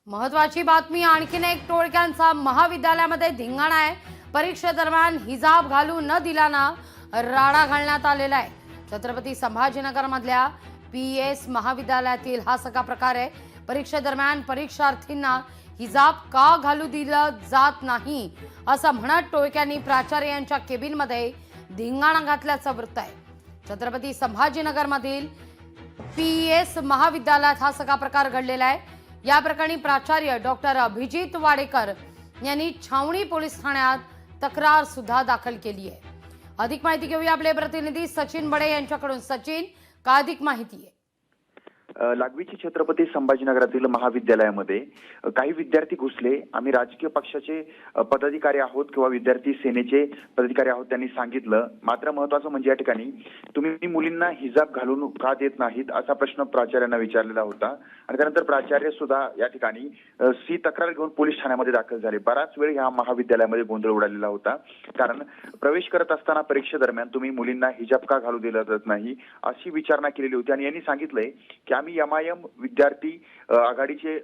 महत्वाची बातमी आणखीन एक टोळक्यांचा महाविद्यालयामध्ये धिंगाणा आहे। परीक्षेदरम्यान हिजाब घालू न दिल्यानं राडा घालण्यात आलेला आहे। छत्रपती संभाजीनगर मधल्या पीएस महाविद्यालयातील हा सगळा प्रकार आहे। परीक्षेदरम्यान परीक्षार्थींना हिजाब का घालू दिलं जात नाही असं म्हणत टोळक्यांनी प्राचार्य यांच्या केबिनमध्ये धिंगाणा घातल्याचं वृत्त आहे। छत्रपती संभाजीनगर मधील पीएस महाविद्यालयात हा सगळा प्रकार घडलेला आहे। या प्रकरणी प्राचार्य डॉक्टर अभिजित वाडेकर यांनी छावणी पोलीस ठाण्यात तक्रार सुद्धा दाखल केली आहे। अधिक माहिती घेऊया आपले प्रतिनिधी सचिन बडे यांच्याकडून। सचिन, काय अधिक माहिती आहे? लागवीची छत्रपती संभाजीनगरातील महाविद्यालयामध्ये काही विद्यार्थी घुसले। आम्ही राजकीय पक्षाचे पदाधिकारी आहोत किंवा विद्यार्थी सेनेचे पदाधिकारी आहोत त्यांनी सांगितलं। मात्र महत्त्वाचं म्हणजे या ठिकाणी तुम्ही मुलींना हिजाब घालून का देत नाहीत असा प्रश्न प्राचार्यांना विचारलेला होता आणि त्यानंतर प्राचार्य सुद्धा या ठिकाणी सी तक्रार घेऊन पोलीस ठाण्यामध्ये दाखल झाले। बराच वेळ या महाविद्यालयामध्ये गोंधळ उडालेला होता, कारण प्रवेश करत असताना परीक्षेदरम्यान तुम्ही मुलींना हिजाब का घालू दिला जात नाही अशी विचारणा केलेली होती आणि यांनी सांगितलंय की आम्ही एमआयएम विद्यार्थी आघाडीचे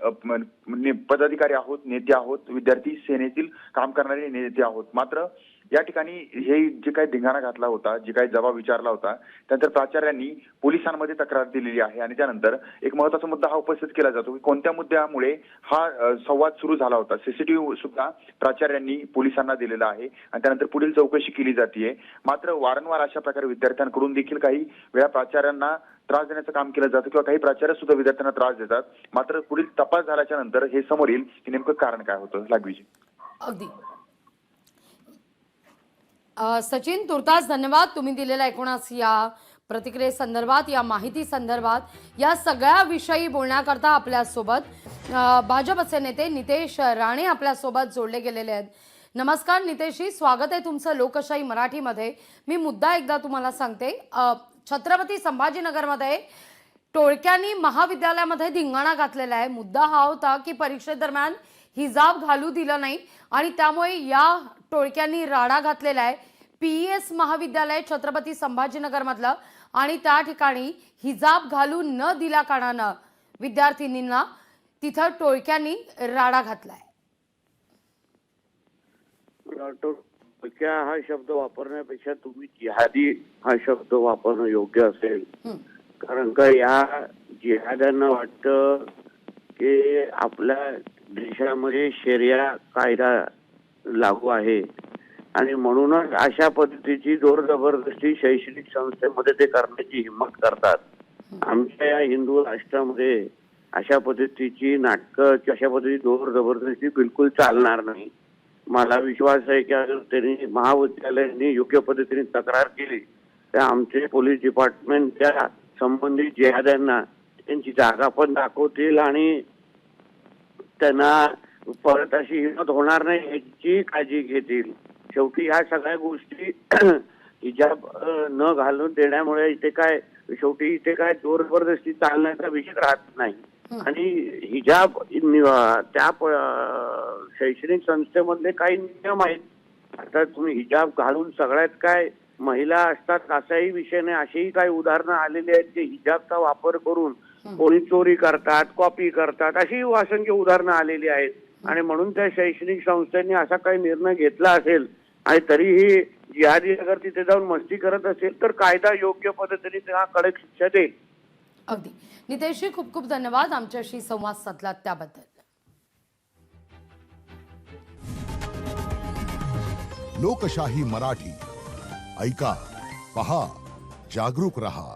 पदाधिकारी आहोत, नेते आहोत, विद्यार्थी सेनेतील काम करणारे नेते आहोत। मात्र या ठिकाणी हे जे काही धिंगाणा घातला होता, जे काही जबाब विचारला होता, त्यानंतर प्राचार्यांनी पोलिसांमध्ये तक्रार दिलेली आहे आणि त्यानंतर एक महत्त्वाचा मुद्दा हा उपस्थित केला जातो की कोणत्या मुद्द्यामुळे हा संवाद सुरू झाला होता। सीसीटीव्ही सुद्धा प्राचार्यांनी पोलिसांना दिलेला आहे आणि त्यानंतर पुढील चौकशी केली जाते। मात्र वारंवार अशा प्रकारे विद्यार्थ्यांकडून देखील काही वेळा प्राचार्यांना त्रास देण्याचं काम केलं जातं किंवा काही प्राचार्य सुद्धा विद्यार्थ्यांना त्रास देतात। मात्र पुढील तपास झाल्याच्या नंतर हे समोर येईल की नेमकं कारण काय होतं। लागवीजी अगदी सचिन, तुर्तास धन्यवाद तुम्ही दिलेल्या एकूणच या प्रतिक्रियेसंदर्भात, या माहिती संदर्भात, या सगळ्या विषयी बोलण्याकरता आपल्यासोबत भाजपचे नेते नितेश राणे आपल्यासोबत जोडले गेलेले आहेत। नमस्कार नितेशजी, स्वागत आहे तुमचं लोकशाही मराठीमध्ये। मी मुद्दा एकदा तुम्हाला सांगते। छत्रपती संभाजीनगरमध्ये टोळक्यांनी महाविद्यालयामध्ये धिंगाणा घातलेला आहे। मुद्दा हा होता की परीक्षेदरम्यान हिजाब घालू दिलं नाही आणि त्यामुळे या टोळक्यांनी राडा घातलेला आहे पीएस महाविद्यालय छत्रपती संभाजीनगर मधलं आणि त्या ठिकाणी हिजाब घालू न दिल्या कारणानं विद्यार्थिनींना तिथं टोळक्यांनी राडा घातलाय। टोळक्या हा शब्द वापरण्यापेक्षा तुम्ही जिहादी हा शब्द वापरणं योग्य असेल, कारण का या जिहाद्यांना वाटतं की आपल्या देशामध्ये शरिया कायदा लागू आहे आणि म्हणूनच अशा पद्धतीची जोर जबरदस्ती शैक्षणिक संस्थेमध्ये ते करण्याची हिंमत करतात। आमच्या या हिंदू राष्ट्रामध्ये अशा पद्धतीची नाटकं, अशा पद्धतीची जोर जबरदस्ती बिलकुल चालणार नाही। मला विश्वास आहे की अगर त्यांनी महाविद्यालयांनी योग्य पद्धतीने तक्रार केली तर आमचे पोलीस डिपार्टमेंट त्या संबंधित जिहाद्यांना त्यांची जागा पण दाखवतील आणि त्यांना परत अशी हिंमत होणार नाही याची काळजी घेतील। शेवटी ह्या सगळ्या गोष्टी हिजाब न घालून देण्यामुळे इथे काय जोर जबरदस्ती चालण्याचा विषय राहत नाही आणि हिजाब त्या शैक्षणिक संस्थेमधले काही नियम आहेत। आता तुम्ही हिजाब घालून सगळ्यात काय महिला असतात असाही विषय नाही, अशीही काही उदाहरणं आलेली आहेत की हिजाबचा वापर करून कोणी चोरी करतात, कॉपी करतात, अशी असंख्य उदाहरणं आलेली आहेत आणि म्हणून त्या शैक्षणिक संस्थांनी असा काही निर्णय घेतला असेल आणि तरीही जिहादी अगर तिथे जाऊन मस्ती करत असेल तर कायदा योग्य पद्धतीने त्यांना कडक शिक्षा देईल। अगदी नितेशजी, खूप खूप धन्यवाद आमच्याशी संवाद साधलात त्याबद्दल। लोकशाही मराठी ऐका, पहा, जागरूक रहा।